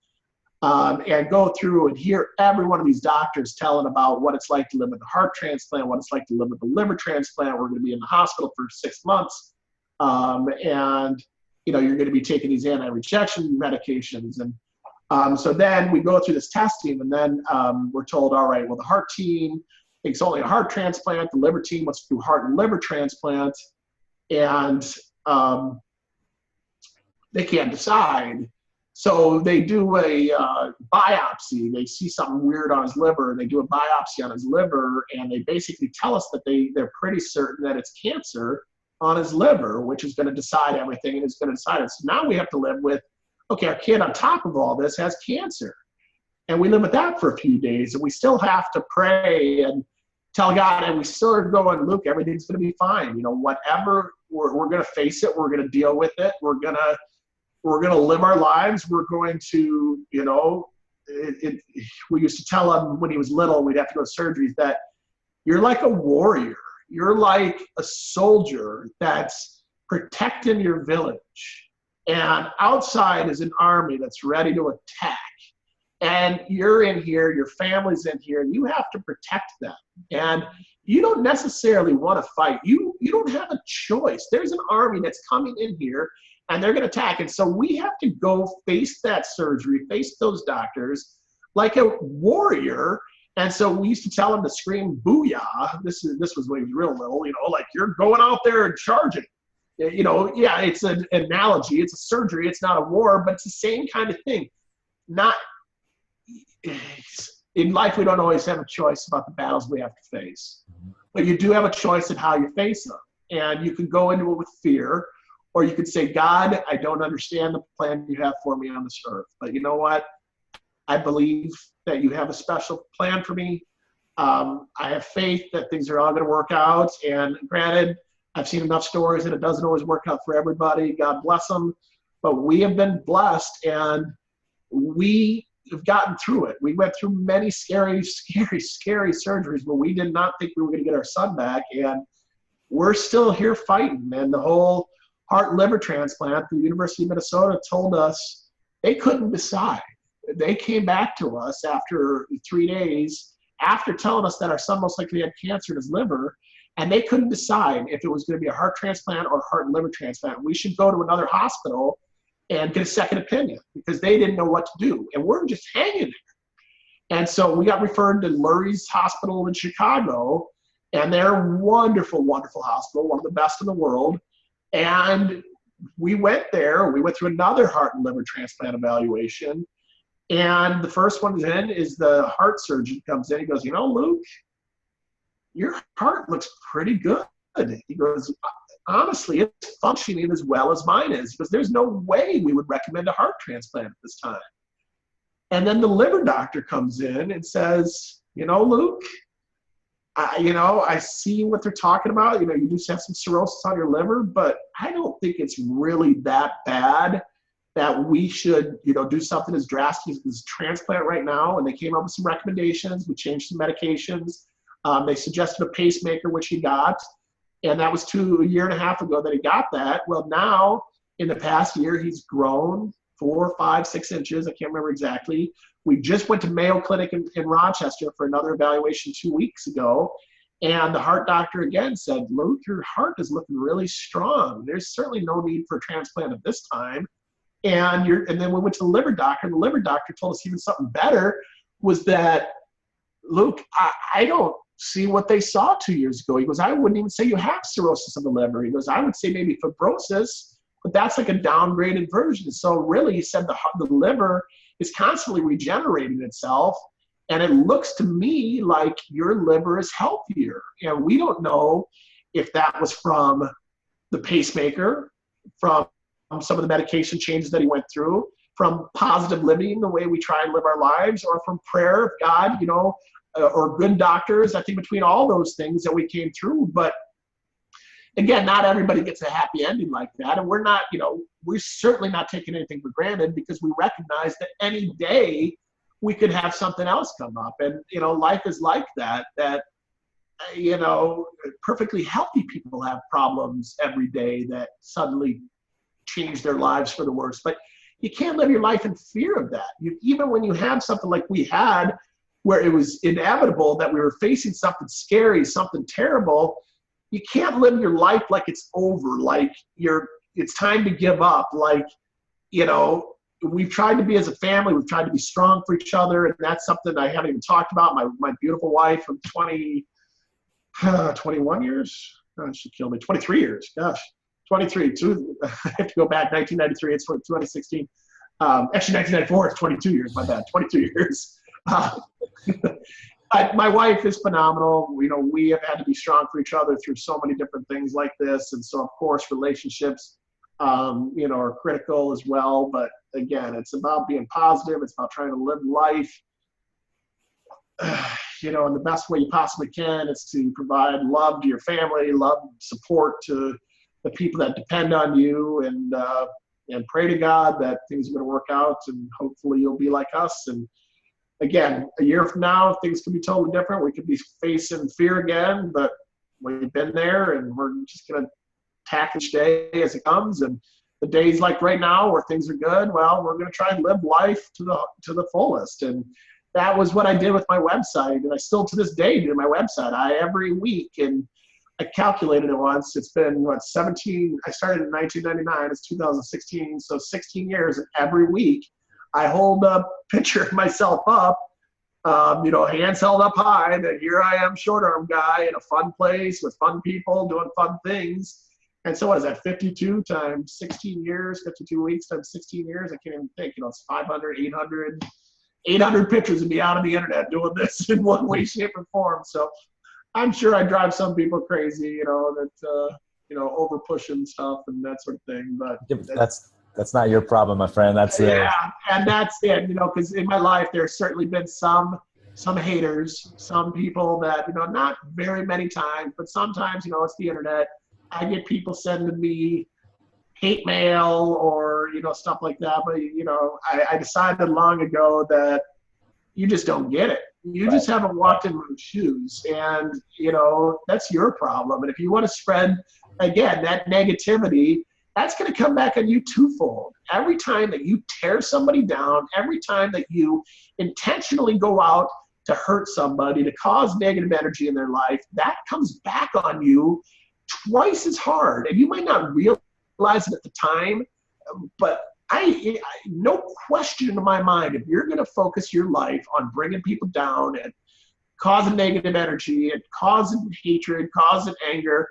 and go through and hear every one of these doctors telling about what it's like to live with a heart transplant, what it's like to live with a liver transplant. We're going to be in the hospital for 6 months. And, you're going to be taking these anti-rejection medications. And so then we go through this testing, and then we're told, all right, well, the heart team thinks only a heart transplant. The liver team wants to do heart and liver transplant. And they can't decide. So they do a biopsy. They see something weird on his liver. They do a biopsy on his liver, and they basically tell us that they're pretty certain that it's cancer on his liver, which is going to decide everything and is going to decide it. So now we have to live with, okay, our kid on top of all this has cancer. And we live with that for a few days, and we still have to pray and tell God, and we still are going, Luke, everything's going to be fine. Whatever, we're going to face it. We're going to deal with it. We're going to live our lives. We're going to, we used to tell him when he was little, we'd have to go to surgeries, that you're like a warrior. You're like a soldier that's protecting your village. And outside is an army that's ready to attack. And you're in here, your family's in here, and you have to protect them. And you don't necessarily want to fight. You don't have a choice. There's an army that's coming in here, and they're going to attack. And so we have to go face that surgery, face those doctors like a warrior. And so we used to tell him to scream, booyah. This was when he was real little, like you're going out there and charging. Yeah, it's an analogy. It's a surgery. It's not a war, but it's the same kind of thing. In life, we don't always have a choice about the battles we have to face. But you do have a choice in how you face them. And you can go into it with fear, or you could say, God, I don't understand the plan you have for me on this earth. But you know what? I believe that you have a special plan for me. I have faith that things are all going to work out. And granted, I've seen enough stories that it doesn't always work out for everybody. God bless them. But we have been blessed, and we have gotten through it. We went through many scary, scary, scary surgeries, but we did not think we were going to get our son back. And we're still here fighting. And the whole heart and liver transplant, the University of Minnesota told us they couldn't decide. They came back to us after 3 days, after telling us that our son most likely had cancer in his liver, and they couldn't decide if it was going to be a heart transplant or a heart and liver transplant. We should go to another hospital and get a second opinion because they didn't know what to do. And we're just hanging there. And so we got referred to Lurie's Hospital in Chicago, and they're a wonderful, wonderful hospital, one of the best in the world. And we went there. We went through another heart and liver transplant evaluation. And the first one is the heart surgeon comes in. He goes, Luke, your heart looks pretty good. He goes, honestly, it's functioning as well as mine is, because there's no way we would recommend a heart transplant at this time. And then the liver doctor comes in and says, Luke, I see what they're talking about. You do have some cirrhosis on your liver, but I don't think it's really that bad that we should, do something as drastic as transplant right now. And they came up with some recommendations. We changed some medications. They suggested a pacemaker, which he got. And that was a year and a half ago that he got that. Well, now in the past year, he's grown 4, 5, 6 inches. I can't remember exactly. We just went to Mayo Clinic in Rochester for another evaluation 2 weeks ago. And the heart doctor again said, Luke, your heart is looking really strong. There's certainly no need for a transplant at this time. And then we went to the liver doctor, and the liver doctor told us even something better was that, Luke, I don't see what they saw 2 years ago. He goes, I wouldn't even say you have cirrhosis of the liver. He goes, I would say maybe fibrosis, but that's like a downgraded version. So really, he said the liver is constantly regenerating itself, and it looks to me like your liver is healthier. And we don't know if that was from the pacemaker, from some of the medication changes that he went through, from positive living, the way we try and live our lives, or from prayer of God, or good doctors. I think between all those things that we came through. But again, not everybody gets a happy ending like that. And we're not, we're certainly not taking anything for granted, because we recognize that any day we could have something else come up. And, life is like that, perfectly healthy people have problems every day that suddenly change their lives for the worse. But you can't live your life in fear of that. Even when you have something like we had, where it was inevitable that we were facing something scary, something terrible, you can't live your life like it's over, like it's time to give up. Like, we've tried to be, as a family, we've tried to be strong for each other. And that's something I haven't even talked about. My beautiful wife of 21 years, oh, she killed me, 23 years, gosh. 23, I have to go back, 1993, it's 2016. Actually, 1994, it's 22 years, my bad, 22 years. My wife is phenomenal. We have had to be strong for each other through so many different things like this. And so, of course, relationships, are critical as well. But again, it's about being positive. It's about trying to live life, in the best way you possibly can. It's to provide love to your family, love, support to the people that depend on you, and pray to God that things are going to work out, and hopefully you'll be like us. And again, a year from now, things could be totally different. We could be facing fear again, but we've been there, and we're just going to tackle each day as it comes. And the days like right now where things are good, well, we're going to try and live life to the fullest. And that was what I did with my website. And I still to this day do my website. Every week, and I calculated it once. It's been, 17, I started in 1999, it's 2016, so 16 years, and every week I hold a picture of myself up, hands held up high, that here I am, short arm guy, in a fun place with fun people doing fun things. And so what is that, 52 times 16 years, 52 weeks times 16 years? I can't even think, it's 500, 800 pictures of me out on the internet doing this in one way, shape, or form. So I'm sure I drive some people crazy, over pushing stuff and that sort of thing. But that's not your problem, my friend. That's yeah, and that's it. Because in my life there's certainly been some some haters, some people that, not very many times, but sometimes, it's the internet. I get people sending me hate mail or, stuff like that. But, I decided long ago that you just don't get it. You just haven't walked in my shoes, and, that's your problem. And if you want to spread, again, that negativity, that's going to come back on you twofold. Every time that you tear somebody down, every time that you intentionally go out to hurt somebody, to cause negative energy in their life, that comes back on you twice as hard. And you might not realize it at the time, but no question in my mind, if you're going to focus your life on bringing people down and causing negative energy and causing hatred, causing anger,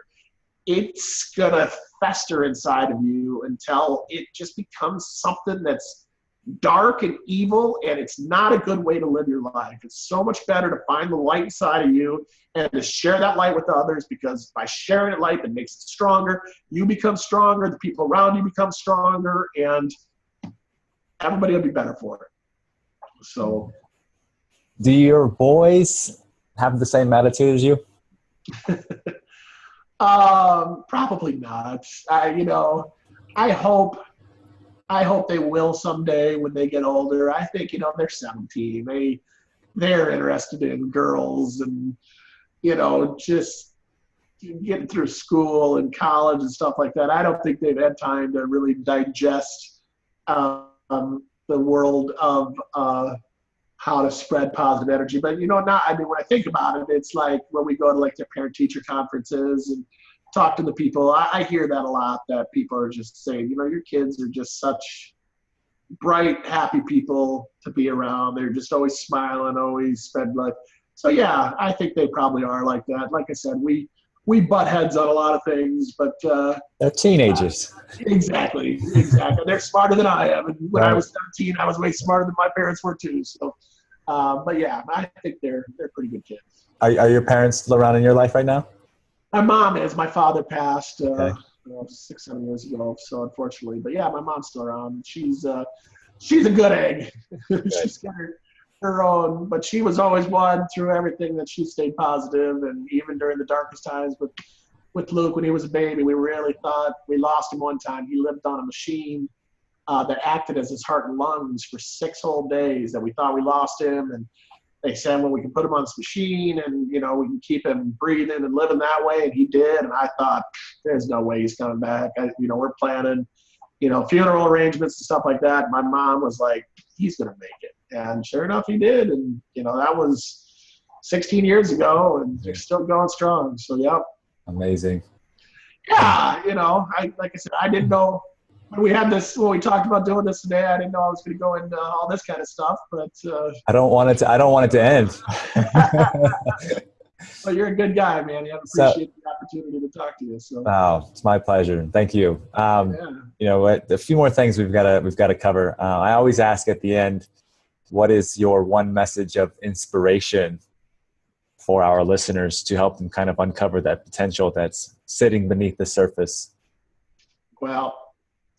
it's going to fester inside of you until it just becomes something that's dark and evil, and it's not a good way to live your life. It's so much better to find the light inside of you and to share that light with others, because by sharing that light, it makes it stronger. You become stronger, the people around you become stronger, and everybody will be better for it. So, do your boys have the same attitude as you? Probably not. I hope they will someday when they get older. I think, they're 17. They're interested in girls and, just getting through school and college and stuff like that. I don't think they've had time to really digest the world of how to spread positive energy. But, when I think about it, it's like when we go to like the parent-teacher conferences and talk to the people, I hear that a lot, that people are just saying, your kids are just such bright, happy people to be around. They're just always smiling, always spend life. So yeah, I think they probably are like that. Like I said, we butt heads on a lot of things, but they're teenagers. Exactly. They're smarter than I am. And when I was 13, I was way smarter than my parents were too. So, but yeah, I think they're pretty good kids. Are your parents still around in your life right now? My mom is. My father passed 6-7 years ago, so unfortunately. But yeah, my mom's still around. She's a good egg. She's got her own, but she was always one through everything that she stayed positive, and even during the darkest times with Luke when he was a baby, we really thought we lost him one time. He lived on a machine that acted as his heart and lungs for 6 whole days, that we thought we lost him, and they said, well, we can put him on this machine and, we can keep him breathing and living that way. And he did. And I thought, there's no way he's coming back. We're planning, funeral arrangements and stuff like that. My mom was like, he's going to make it. And sure enough, he did. And, that was 16 years ago, and they're still going strong. So, yeah. Amazing. Yeah. Like I said, I didn't know. When we talked about doing this today, I didn't know I was going to go into all this kind of stuff, but I don't want it to end. Well, you're a good guy, man. I appreciate the opportunity to talk to you. So. Oh, it's my pleasure. Thank you. A few more things we've got to cover. I always ask at the end, what is your one message of inspiration for our listeners to help them kind of uncover that potential that's sitting beneath the surface? Well,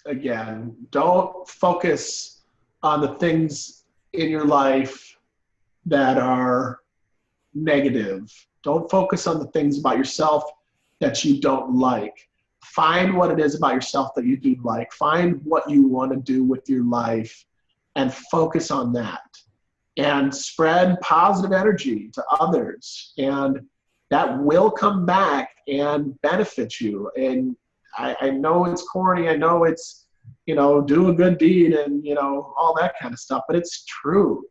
again, don't focus on the things in your life that are negative. Don't focus on the things about yourself that you don't like. Find what it is about yourself that you do like. Find what you want to do with your life and focus on that. And spread positive energy to others. And that will come back and benefit you. And I know it's corny. I know it's, do a good deed and, all that kind of stuff. But it's true.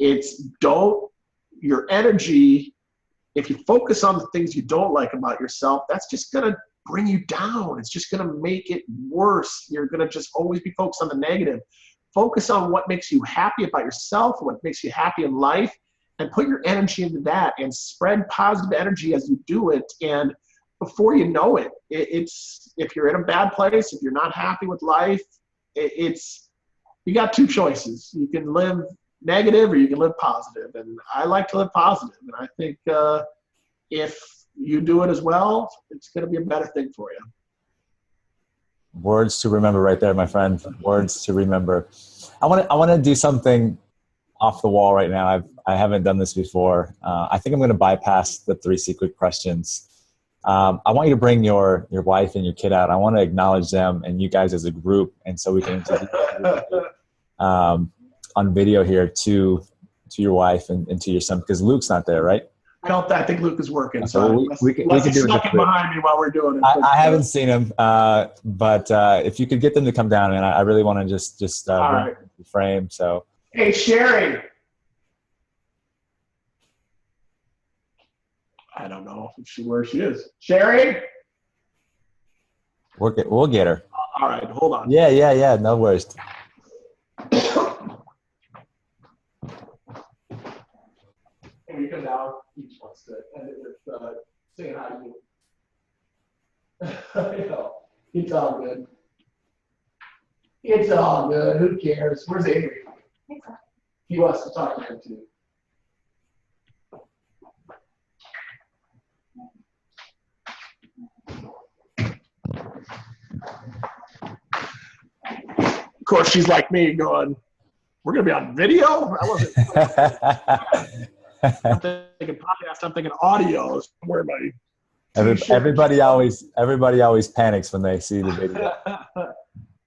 Your energy, if you focus on the things you don't like about yourself, that's just going to bring you down. It's just going to make it worse. You're going to just always be focused on the negative. Focus on what makes you happy about yourself, what makes you happy in life, and put your energy into that and spread positive energy as you do it. And before you know it, if you're in a bad place, if you're not happy with life, you got 2 choices. You can live negative or you can live positive. And I like to live positive. And I think if you do it as well, it's going to be a better thing for you. Words to remember right there, my friend. Words to remember. I want to do something off the wall right now. I haven't done this before. I think I'm going to bypass the 3 secret questions. I want you to bring your wife and your kid out. I want to acknowledge them and you guys as a group, and so we can introduce you, on video here to your wife and to your son, because Luke's not there, right? I think Luke is working. So we can do snuck it in behind me while we're doing it. I haven't seen him, but if you could get them to come down, and I really want to just right. the frame. So hey, Sherry. I don't know where she is. Sherry. we'll get her. All right, hold on. Yeah. No worries. And you come down. Each wants to end it with saying hi to you. You know, it's all good. It's all good. Who cares? Where's Avery? He wants to talk to him too. Of course, she's like me, going, "We're gonna be on video." I wasn't. I'm thinking podcast. I'm thinking audio. Where am I? Everybody always panics when they see the video.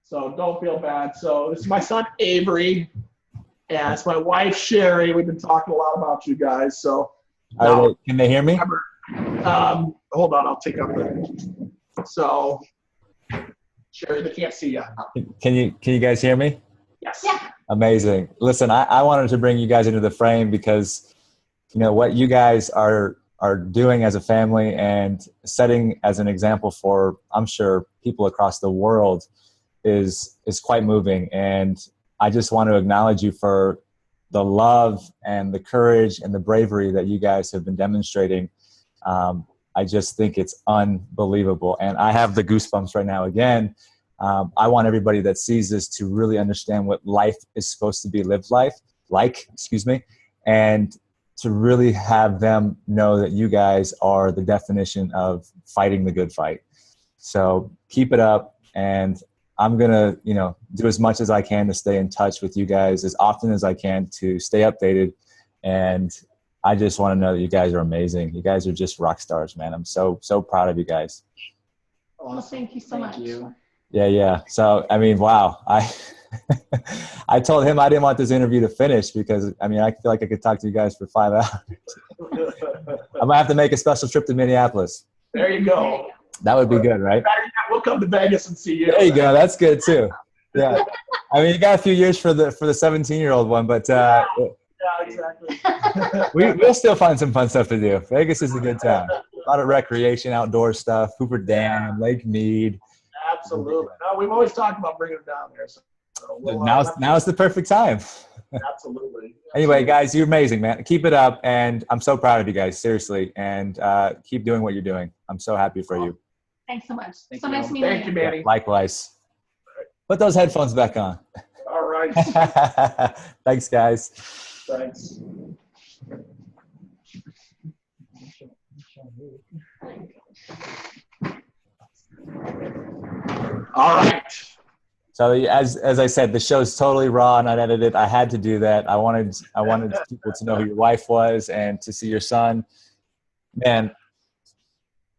So don't feel bad. So this is my son Avery, and it's my wife Sherry. We've been talking a lot about you guys. So now, can they hear me? Hold on, I'll take up the. So Sherry, they can't see you. Can you guys hear me? Yes. Yeah. Amazing. Listen, I wanted to bring you guys into the frame because what you guys are doing as a family and setting as an example for, I'm sure, people across the world is quite moving. And I just want to acknowledge you for the love and the courage and the bravery that you guys have been demonstrating. I just think it's unbelievable. And I have the goosebumps right now again. I want everybody that sees this to really understand what life is supposed to be lived like, and to really have them know that you guys are the definition of fighting the good fight. So keep it up. And I'm going to, do as much as I can to stay in touch with you guys as often as I can to stay updated. And I just want to know that you guys are amazing. You guys are just rock stars, man. I'm so proud of you guys. Well, thank you so much. Yeah. So, wow. I told him I didn't want this interview to finish because, I feel like I could talk to you guys for 5 hours. I might have to make a special trip to Minneapolis. There you go. That would be good, right? We'll come to Vegas and see you. There you go. That's good too. Yeah. You got a few years for the 17-year-old one, but yeah, exactly. we'll still find some fun stuff to do. Vegas is a good town. A lot of recreation, outdoor stuff, Hoover Dam, Lake Mead. Absolutely. No, we've always talked about bringing them down there. So now's the perfect time. Absolutely. Anyway, guys, you're amazing, man. Keep it up, and I'm so proud of you guys, seriously. And keep doing what you're doing. I'm so happy for you. Thanks so much. Thank so you. Nice meeting you. Thank you, Manny. Likewise. Put those headphones back on. All right. Thanks, guys. Thanks. All right. So as I said, the show's totally raw and unedited. I had to do that. I wanted people to know who your wife was and to see your son. Man,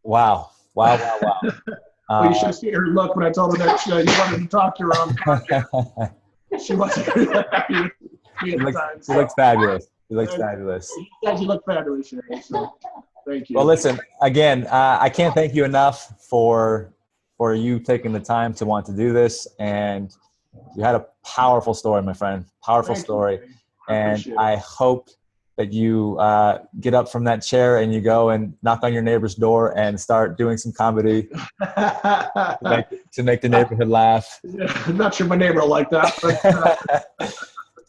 wow. Well, you should have seen her look when I told her that you wanted to talk to her on podcast. She wasn't happy with me at the time. She looks fabulous. You look fabulous. You look fabulous, Sherry. So thank you. Well, listen, again, I can't thank you enough for you taking the time to want to do this. And you had a powerful story, my friend. Powerful story. And I hope that you get up from that chair and you go and knock on your neighbor's door and start doing some comedy to make the neighborhood laugh. I'm not sure my neighbor will like that.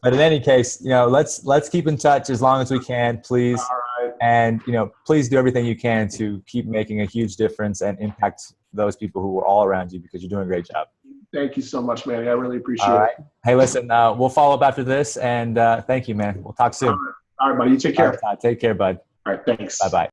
But in any case, let's keep in touch as long as we can, please. All right. And, please do everything you can to keep making a huge difference and impact those people who are all around you, because you're doing a great job. Thank you so much, Manny. I really appreciate it. Hey, listen, we'll follow up after this, and thank you, man. We'll talk soon. All right, buddy. You take care. All right, take care, bud. All right, thanks. Bye-bye.